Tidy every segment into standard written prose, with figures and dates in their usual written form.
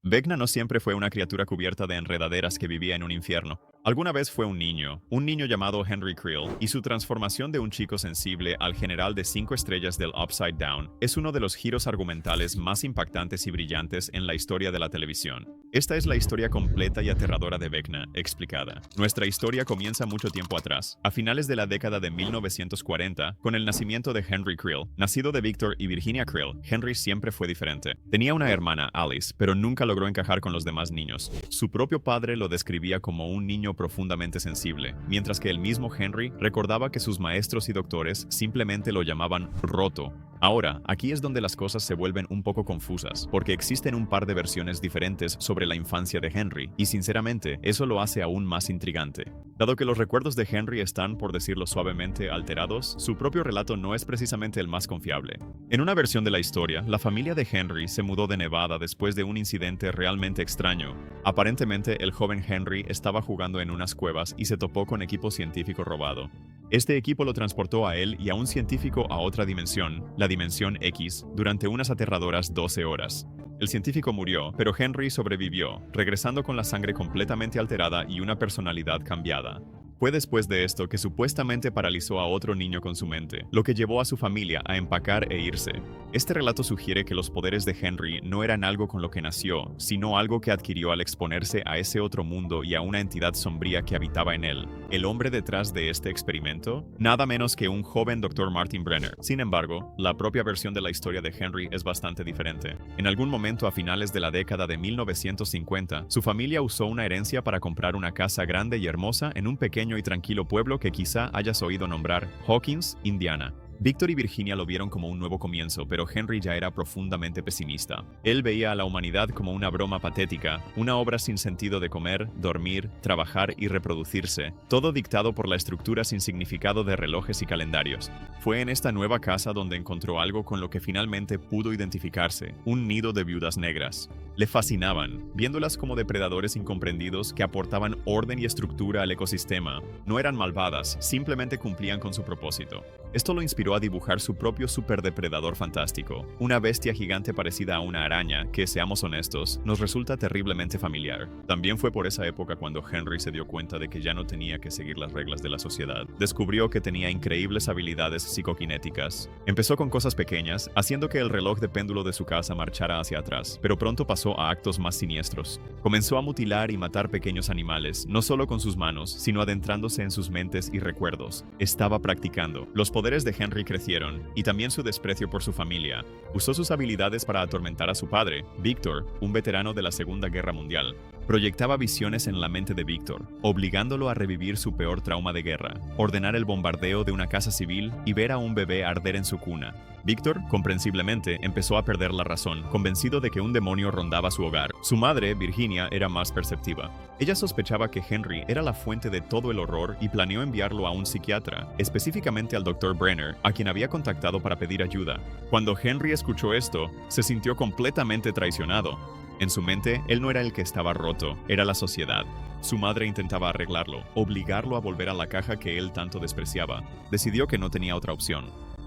Vecna no siempre fue una criatura cubierta de enredaderas que vivía en un infierno. Alguna vez fue un niño llamado Henry Creel, y su transformación de un chico sensible al general de 5 estrellas del Upside Down es uno de los giros argumentales más impactantes y brillantes en la historia de la televisión. Esta es la historia completa y aterradora de Vecna, explicada. Nuestra historia comienza mucho tiempo atrás, a finales de la década de 1940, con el nacimiento de Henry Creel. Nacido de Victor y Virginia Creel, Henry siempre fue diferente. Tenía una hermana, Alice, pero nunca logró encajar con los demás niños. Su propio padre lo describía como un niño profundamente sensible, mientras que el mismo Henry recordaba que sus maestros y doctores simplemente lo llamaban roto. Ahora, aquí es donde las cosas se vuelven un poco confusas, porque existen un par de versiones diferentes sobre la infancia de Henry, y sinceramente, eso lo hace aún más intrigante. Dado que los recuerdos de Henry están, por decirlo suavemente, alterados, su propio relato no es precisamente el más confiable. En una versión de la historia, la familia de Henry se mudó de Nevada después de un incidente realmente extraño. Aparentemente, el joven Henry estaba jugando en unas cuevas y se topó con equipo científico robado. Este equipo lo transportó a él y a un científico a otra dimensión, la dimensión X, durante unas aterradoras 12 horas. El científico murió, pero Henry sobrevivió, regresando con la sangre completamente alterada y una personalidad cambiada. Fue después de esto que supuestamente paralizó a otro niño con su mente, lo que llevó a su familia a empacar e irse. Este relato sugiere que los poderes de Henry no eran algo con lo que nació, sino algo que adquirió al exponerse a ese otro mundo y a una entidad sombría que habitaba en él. ¿El hombre detrás de este experimento? Nada menos que un joven Dr. Martin Brenner. Sin embargo, la propia versión de la historia de Henry es bastante diferente. En algún momento a finales de la década de 1950, su familia usó una herencia para comprar una casa grande y hermosa en un pequeño y tranquilo pueblo que quizá hayas oído nombrar Hawkins, Indiana. Victor y Virginia lo vieron como un nuevo comienzo, pero Henry ya era profundamente pesimista. Él veía a la humanidad como una broma patética, una obra sin sentido de comer, dormir, trabajar y reproducirse, todo dictado por la estructura sin significado de relojes y calendarios. Fue en esta nueva casa donde encontró algo con lo que finalmente pudo identificarse, un nido de viudas negras. Le fascinaban, viéndolas como depredadores incomprendidos que aportaban orden y estructura al ecosistema. No eran malvadas, simplemente cumplían con su propósito. Esto lo inspiró a dibujar su propio superdepredador fantástico, una bestia gigante parecida a una araña que, seamos honestos, nos resulta terriblemente familiar. También fue por esa época cuando Henry se dio cuenta de que ya no tenía que seguir las reglas de la sociedad. Descubrió que tenía increíbles habilidades psicoquinéticas. Empezó con cosas pequeñas, haciendo que el reloj de péndulo de su casa marchara hacia atrás, pero pronto pasó a actos más siniestros. Comenzó a mutilar y matar pequeños animales, no solo con sus manos, sino adentrándose en sus mentes y recuerdos. Estaba practicando. Los poderes de Henry crecieron, y también su desprecio por su familia. Usó sus habilidades para atormentar a su padre, Victor, un veterano de la Segunda Guerra Mundial. Proyectaba visiones en la mente de Victor, obligándolo a revivir su peor trauma de guerra, ordenar el bombardeo de una casa civil y ver a un bebé arder en su cuna. Víctor, comprensiblemente, empezó a perder la razón, convencido de que un demonio rondaba su hogar. Su madre, Virginia, era más perceptiva. Ella sospechaba que Henry era la fuente de todo el horror y planeó enviarlo a un psiquiatra, específicamente al Dr. Brenner, a quien había contactado para pedir ayuda. Cuando Henry escuchó esto, se sintió completamente traicionado. En su mente, él no era el que estaba roto, era la sociedad. Su madre intentaba arreglarlo, obligarlo a volver a la caja que él tanto despreciaba. Decidió que no tenía otra opción.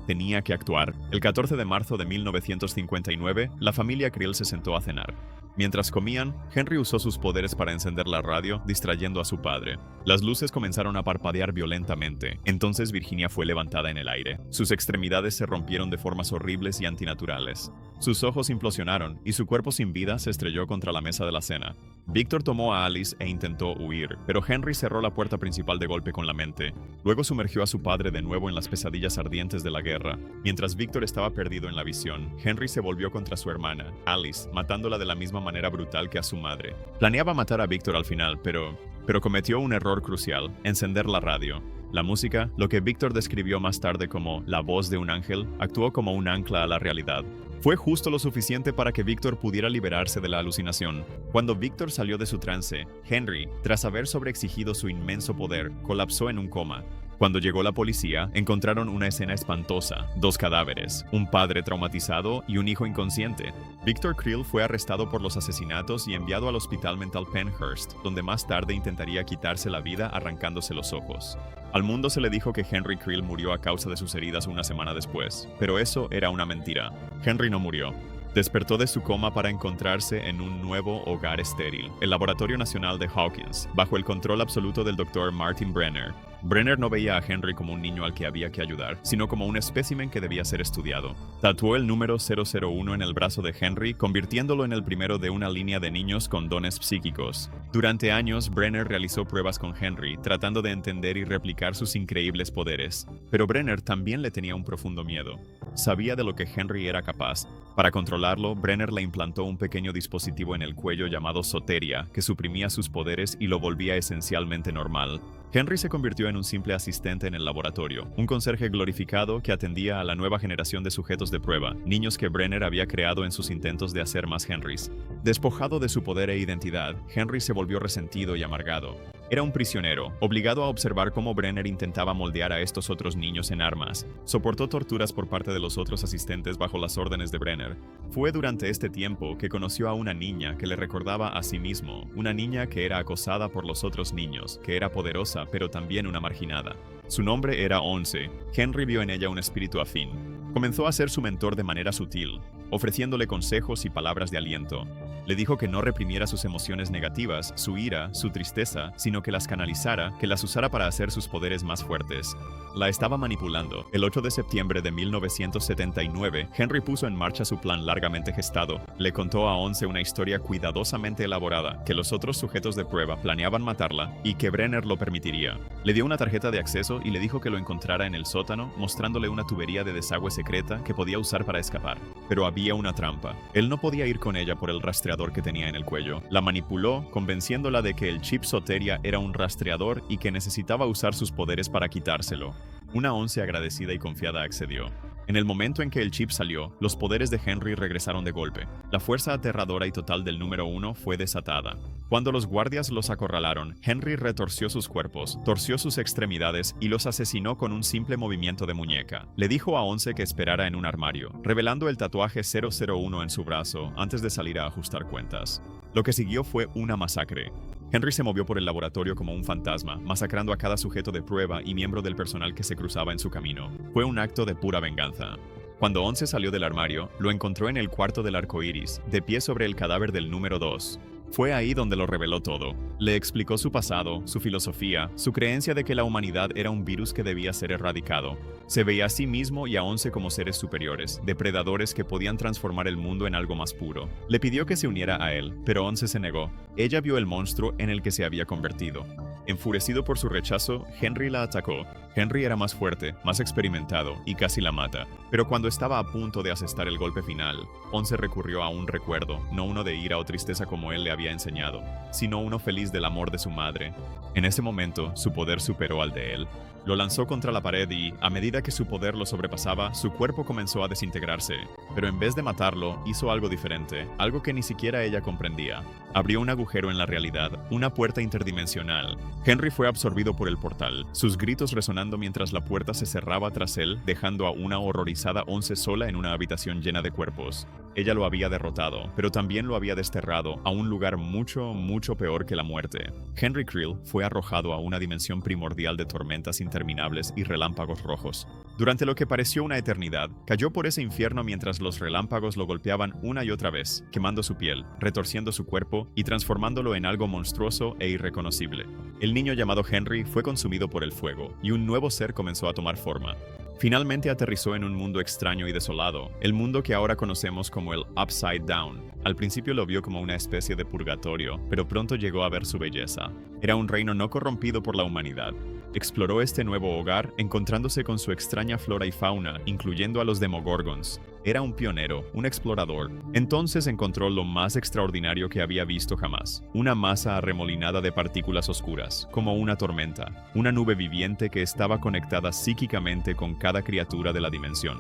Tenía que actuar. El 14 de marzo de 1959, la familia Creel se sentó a cenar. Mientras comían, Henry usó sus poderes para encender la radio, distrayendo a su padre. Las luces comenzaron a parpadear violentamente. Entonces Virginia fue levantada en el aire. Sus extremidades se rompieron de formas horribles y antinaturales. Sus ojos implosionaron y su cuerpo sin vida se estrelló contra la mesa de la cena. Victor tomó a Alice e intentó huir, pero Henry cerró la puerta principal de golpe con la mente. Luego sumergió a su padre de nuevo en las pesadillas ardientes de la guerra. Mientras Victor estaba perdido en la visión, Henry se volvió contra su hermana, Alice, matándola de la misma manera brutal que a su madre. Planeaba matar a Victor al final, pero cometió un error crucial: encender la radio. La música, lo que Victor describió más tarde como la voz de un ángel, actuó como un ancla a la realidad. Fue justo lo suficiente para que Victor pudiera liberarse de la alucinación. Cuando Victor salió de su trance, Henry, tras haber sobreexigido su inmenso poder, colapsó en un coma. Cuando llegó la policía, encontraron una escena espantosa: 2 cadáveres, un padre traumatizado y un hijo inconsciente. Victor Creel fue arrestado por los asesinatos y enviado al Hospital Mental Penhurst, donde más tarde intentaría quitarse la vida arrancándose los ojos. Al mundo se le dijo que Henry Creel murió a causa de sus heridas una semana después, pero eso era una mentira. Henry no murió. Despertó de su coma para encontrarse en un nuevo hogar estéril, el Laboratorio Nacional de Hawkins, bajo el control absoluto del Dr. Martin Brenner. Brenner no veía a Henry como un niño al que había que ayudar, sino como un espécimen que debía ser estudiado. Tatuó el número 001 en el brazo de Henry, convirtiéndolo en el primero de una línea de niños con dones psíquicos. Durante años, Brenner realizó pruebas con Henry, tratando de entender y replicar sus increíbles poderes. Pero Brenner también le tenía un profundo miedo. Sabía de lo que Henry era capaz. Para controlarlo, Brenner le implantó un pequeño dispositivo en el cuello llamado Soteria, que suprimía sus poderes y lo volvía esencialmente normal. Henry se convirtió en un simple asistente en el laboratorio, un conserje glorificado que atendía a la nueva generación de sujetos de prueba, niños que Brenner había creado en sus intentos de hacer más Henrys. Despojado de su poder e identidad, Henry se volvió resentido y amargado. Era un prisionero, obligado a observar cómo Brenner intentaba moldear a estos otros niños en armas. Soportó torturas por parte de los otros asistentes bajo las órdenes de Brenner. Fue durante este tiempo que conoció a una niña que le recordaba a sí mismo, una niña que era acosada por los otros niños, que era poderosa pero también una marginada. Su nombre era Once. Henry vio en ella un espíritu afín. Comenzó a ser su mentor de manera sutil, ofreciéndole consejos y palabras de aliento. Le dijo que no reprimiera sus emociones negativas, su ira, su tristeza, sino que las canalizara, que las usara para hacer sus poderes más fuertes. La estaba manipulando. El 8 de septiembre de 1979, Henry puso en marcha su plan largamente gestado. Le contó a Once una historia cuidadosamente elaborada, que los otros sujetos de prueba planeaban matarla y que Brenner lo permitiría. Le dio una tarjeta de acceso y le dijo que lo encontrara en el sótano, mostrándole una tubería de desagüe secreta que podía usar para escapar. Pero había una trampa. Él no podía ir con ella por el rastreador que tenía en el cuello. La manipuló, convenciéndola de que el chip Soteria era un rastreador y que necesitaba usar sus poderes para quitárselo. Una Once agradecida y confiada accedió. En el momento en que el chip salió, los poderes de Henry regresaron de golpe. La fuerza aterradora y total del número 1 fue desatada. Cuando los guardias los acorralaron, Henry retorció sus cuerpos, torció sus extremidades y los asesinó con un simple movimiento de muñeca. Le dijo a Once que esperara en un armario, revelando el tatuaje 001 en su brazo antes de salir a ajustar cuentas. Lo que siguió fue una masacre. Henry se movió por el laboratorio como un fantasma, masacrando a cada sujeto de prueba y miembro del personal que se cruzaba en su camino. Fue un acto de pura venganza. Cuando Once salió del armario, lo encontró en el cuarto del arco iris, de pie sobre el cadáver del número 2. Fue ahí donde lo reveló todo. Le explicó su pasado, su filosofía, su creencia de que la humanidad era un virus que debía ser erradicado. Se veía a sí mismo y a Once como seres superiores, depredadores que podían transformar el mundo en algo más puro. Le pidió que se uniera a él, pero Once se negó. Ella vio el monstruo en el que se había convertido. Enfurecido por su rechazo, Henry la atacó. Henry era más fuerte, más experimentado y casi la mata. Pero cuando estaba a punto de asestar el golpe final, Once recurrió a un recuerdo, no uno de ira o tristeza como él le había enseñado, sino uno feliz del amor de su madre. En ese momento, su poder superó al de él. Lo lanzó contra la pared y, a medida que su poder lo sobrepasaba, su cuerpo comenzó a desintegrarse. Pero en vez de matarlo, hizo algo diferente, algo que ni siquiera ella comprendía. Abrió un agujero en la realidad, una puerta interdimensional. Henry fue absorbido por el portal, sus gritos resonando mientras la puerta se cerraba tras él, dejando a una horrorizada Once sola en una habitación llena de cuerpos. Ella lo había derrotado, pero también lo había desterrado a un lugar mucho, mucho peor que la muerte. Henry Creel fue arrojado a una dimensión primordial de tormentas interminables y relámpagos rojos. Durante lo que pareció una eternidad, cayó por ese infierno mientras los relámpagos lo golpeaban una y otra vez, quemando su piel, retorciendo su cuerpo y transformándolo en algo monstruoso e irreconocible. El niño llamado Henry fue consumido por el fuego, y un nuevo ser comenzó a tomar forma. Finalmente aterrizó en un mundo extraño y desolado, el mundo que ahora conocemos como el Upside Down. Al principio lo vio como una especie de purgatorio, pero pronto llegó a ver su belleza. Era un reino no corrompido por la humanidad. Exploró este nuevo hogar, encontrándose con su extraña flora y fauna, incluyendo a los Demogorgons. Era un pionero, un explorador. Entonces encontró lo más extraordinario que había visto jamás. Una masa arremolinada de partículas oscuras, como una tormenta. Una nube viviente que estaba conectada psíquicamente con cada criatura de la dimensión.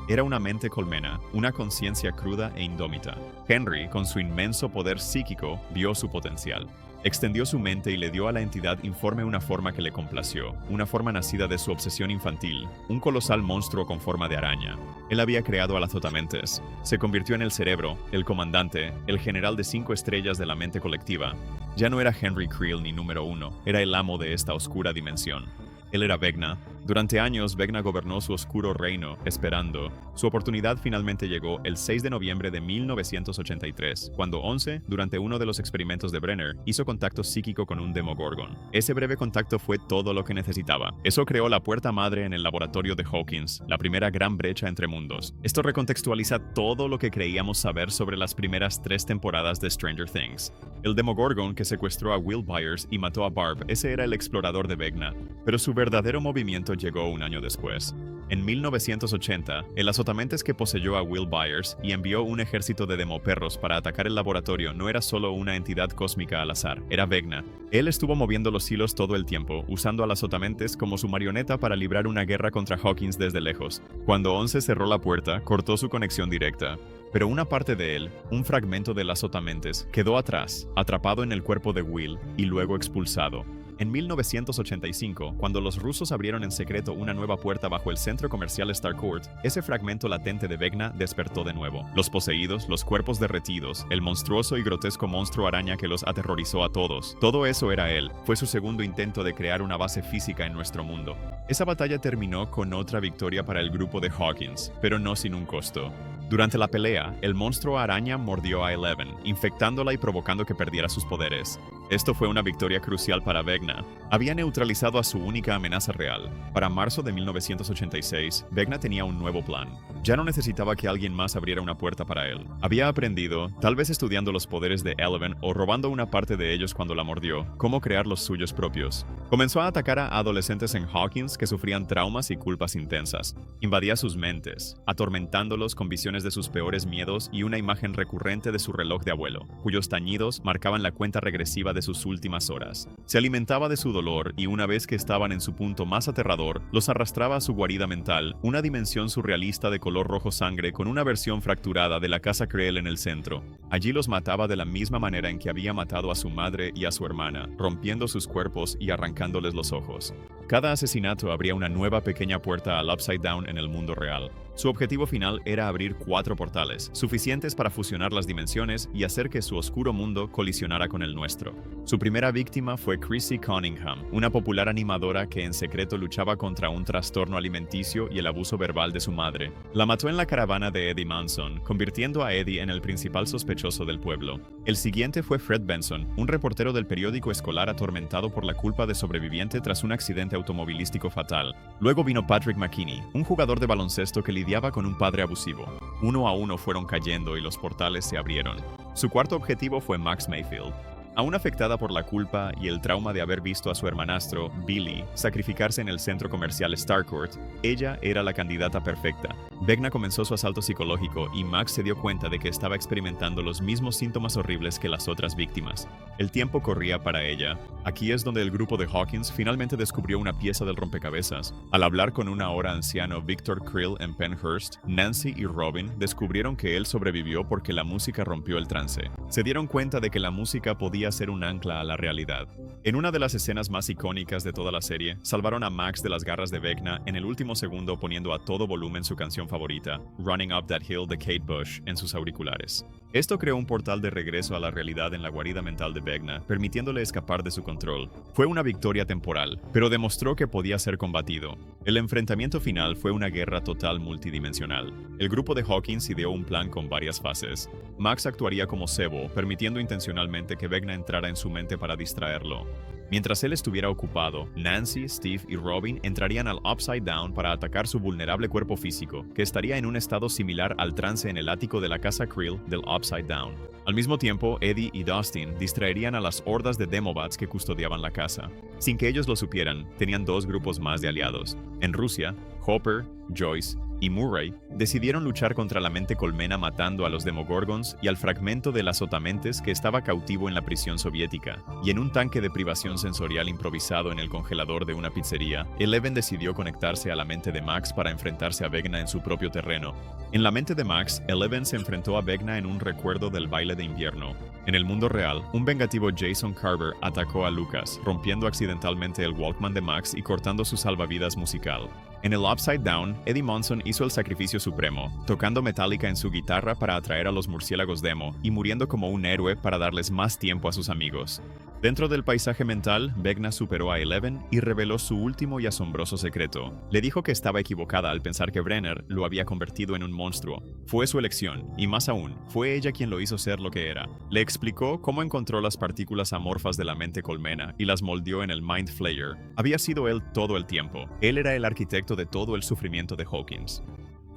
Era una mente colmena, una conciencia cruda e indómita. Henry, con su inmenso poder psíquico, vio su potencial. Extendió su mente y le dio a la entidad informe una forma que le complació, una forma nacida de su obsesión infantil, un colosal monstruo con forma de araña. Él había creado a las Zotamentes. Se convirtió en el cerebro, el comandante, el general de 5 estrellas de la mente colectiva. Ya no era Henry Creel ni número 1, era el amo de esta oscura dimensión. Él era Vecna. Durante años, Vecna gobernó su oscuro reino, esperando. Su oportunidad finalmente llegó el 6 de noviembre de 1983, cuando Once, durante uno de los experimentos de Brenner, hizo contacto psíquico con un Demogorgon. Ese breve contacto fue todo lo que necesitaba. Eso creó la puerta madre en el laboratorio de Hawkins, la primera gran brecha entre mundos. Esto recontextualiza todo lo que creíamos saber sobre las primeras 3 temporadas de Stranger Things. El Demogorgon que secuestró a Will Byers y mató a Barb, ese era el explorador de Vecna, pero su verdadero movimiento llegó un año después. En 1980, el azotamentes que poseyó a Will Byers y envió un ejército de demoperros para atacar el laboratorio no era solo una entidad cósmica al azar, era Vecna. Él estuvo moviendo los hilos todo el tiempo, usando al azotamentes como su marioneta para librar una guerra contra Hawkins desde lejos. Cuando Once cerró la puerta, cortó su conexión directa. Pero una parte de él, un fragmento del azotamentes, quedó atrás, atrapado en el cuerpo de Will y luego expulsado. En 1985, cuando los rusos abrieron en secreto una nueva puerta bajo el centro comercial Starcourt, ese fragmento latente de Vecna despertó de nuevo. Los poseídos, los cuerpos derretidos, el monstruoso y grotesco monstruo araña que los aterrorizó a todos. Todo eso era él. Fue su segundo intento de crear una base física en nuestro mundo. Esa batalla terminó con otra victoria para el grupo de Hawkins, pero no sin un costo. Durante la pelea, el monstruo araña mordió a Eleven, infectándola y provocando que perdiera sus poderes. Esto fue una victoria crucial para Vecna. Había neutralizado a su única amenaza real. Para marzo de 1986, Vecna tenía un nuevo plan. Ya no necesitaba que alguien más abriera una puerta para él. Había aprendido, tal vez estudiando los poderes de Eleven o robando una parte de ellos cuando la mordió, cómo crear los suyos propios. Comenzó a atacar a adolescentes en Hawkins que sufrían traumas y culpas intensas. Invadía sus mentes, atormentándolos con visiones de sus peores miedos y una imagen recurrente de su reloj de abuelo, cuyos tañidos marcaban la cuenta regresiva de sus últimas horas. Se alimentaba de su dolor y una vez que estaban en su punto más aterrador, los arrastraba a su guarida mental, una dimensión surrealista de color rojo sangre con una versión fracturada de la casa Creel en el centro. Allí los mataba de la misma manera en que había matado a su madre y a su hermana, rompiendo sus cuerpos y arrancándoles los ojos. Cada asesinato abría una nueva pequeña puerta al Upside Down en el mundo real. Su objetivo final era abrir 4 portales, suficientes para fusionar las dimensiones y hacer que su oscuro mundo colisionara con el nuestro. Su primera víctima fue Chrissy Cunningham, una popular animadora que en secreto luchaba contra un trastorno alimenticio y el abuso verbal de su madre. La mató en la caravana de Eddie Manson, convirtiendo a Eddie en el principal sospechoso del pueblo. El siguiente fue Fred Benson, un reportero del periódico escolar atormentado por la culpa de sobreviviente tras un accidente automovilístico fatal. Luego vino Patrick McKinney, un jugador de baloncesto que lidiaba con un padre abusivo. Uno a uno fueron cayendo y los portales se abrieron. Su cuarto objetivo fue Max Mayfield. Aún afectada por la culpa y el trauma de haber visto a su hermanastro, Billy, sacrificarse en el centro comercial Starcourt, ella era la candidata perfecta. Vecna comenzó su asalto psicológico y Max se dio cuenta de que estaba experimentando los mismos síntomas horribles que las otras víctimas. El tiempo corría para ella. Aquí es donde el grupo de Hawkins finalmente descubrió una pieza del rompecabezas. Al hablar con un ahora anciano Victor Creel en Penhurst, Nancy y Robin descubrieron que él sobrevivió porque la música rompió el trance. Se dieron cuenta de que la música podía ser un ancla a la realidad. En una de las escenas más icónicas de toda la serie, salvaron a Max de las garras de Vecna en el último segundo poniendo a todo volumen su canción favorita, Running Up That Hill de Kate Bush, en sus auriculares. Esto creó un portal de regreso a la realidad en la guarida mental de Vecna, permitiéndole escapar de su control. Fue una victoria temporal, pero demostró que podía ser combatido. El enfrentamiento final fue una guerra total multidimensional. El grupo de Hawkins ideó un plan con varias fases. Max actuaría como cebo, permitiendo intencionalmente que Vecna entrara en su mente para distraerlo. Mientras él estuviera ocupado, Nancy, Steve y Robin entrarían al Upside Down para atacar su vulnerable cuerpo físico, que estaría en un estado similar al trance en el ático de la casa Creel del Upside Down. Al mismo tiempo, Eddie y Dustin distraerían a las hordas de Demobats que custodiaban la casa. Sin que ellos lo supieran, tenían 2 grupos más de aliados. En Rusia, Hopper, Joyce y Murray decidieron luchar contra la mente colmena matando a los Demogorgons y al fragmento del azotamentes que estaba cautivo en la prisión soviética. Y en un tanque de privación sensorial improvisado en el congelador de una pizzería, Eleven decidió conectarse a la mente de Max para enfrentarse a Vecna en su propio terreno. En la mente de Max, Eleven se enfrentó a Vecna en un recuerdo del baile de invierno. En el mundo real, un vengativo Jason Carver atacó a Lucas, rompiendo accidentalmente el Walkman de Max y cortando su salvavidas musical. En el Upside Down, Eddie Munson hizo el sacrificio supremo, tocando Metallica en su guitarra para atraer a los murciélagos Demo y muriendo como un héroe para darles más tiempo a sus amigos. Dentro del paisaje mental, Vecna superó a Eleven y reveló su último y asombroso secreto. Le dijo que estaba equivocada al pensar que Brenner lo había convertido en un monstruo. Fue su elección, y más aún, fue ella quien lo hizo ser lo que era. Le explicó cómo encontró las partículas amorfas de la mente colmena y las moldeó en el Mind Flayer. Había sido él todo el tiempo. Él era el arquitecto de todo el sufrimiento de Hawkins.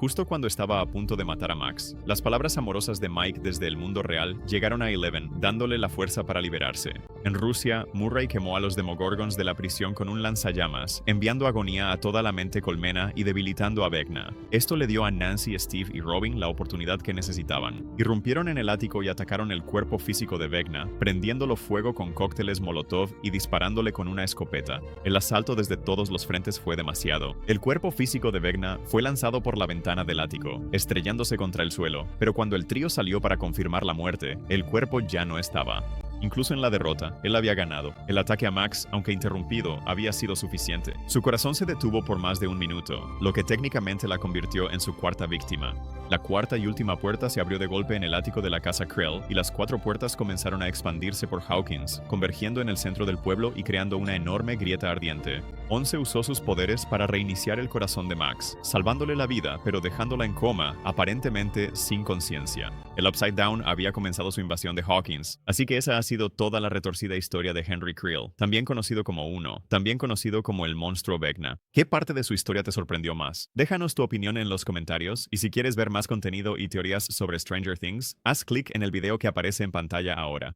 Justo cuando estaba a punto de matar a Max, las palabras amorosas de Mike desde el mundo real llegaron a Eleven, dándole la fuerza para liberarse. En Rusia, Murray quemó a los Demogorgons de la prisión con un lanzallamas, enviando agonía a toda la mente colmena y debilitando a Vecna. Esto le dio a Nancy, Steve y Robin la oportunidad que necesitaban. Irrumpieron en el ático y atacaron el cuerpo físico de Vecna, prendiéndolo fuego con cócteles Molotov y disparándole con una escopeta. El asalto desde todos los frentes fue demasiado. El cuerpo físico de Vecna fue lanzado por la ventana del ático, estrellándose contra el suelo, pero cuando el trío salió para confirmar la muerte, el cuerpo ya no estaba. Incluso en la derrota, él había ganado. El ataque a Max, aunque interrumpido, había sido suficiente. Su corazón se detuvo por más de un minuto, lo que técnicamente la convirtió en su cuarta víctima. La cuarta y última puerta se abrió de golpe en el ático de la casa Krell, y las 4 puertas comenzaron a expandirse por Hawkins, convergiendo en el centro del pueblo y creando una enorme grieta ardiente. 11 usó sus poderes para reiniciar el corazón de Max, salvándole la vida, pero dejándola en coma, aparentemente sin conciencia. El Upside Down había comenzado su invasión de Hawkins, así que esa ha sido toda la retorcida historia de Henry Creel, también conocido como Uno, también conocido como el monstruo Vecna. ¿Qué parte de su historia te sorprendió más? Déjanos tu opinión en los comentarios, y si quieres ver más contenido y teorías sobre Stranger Things, haz clic en el video que aparece en pantalla ahora.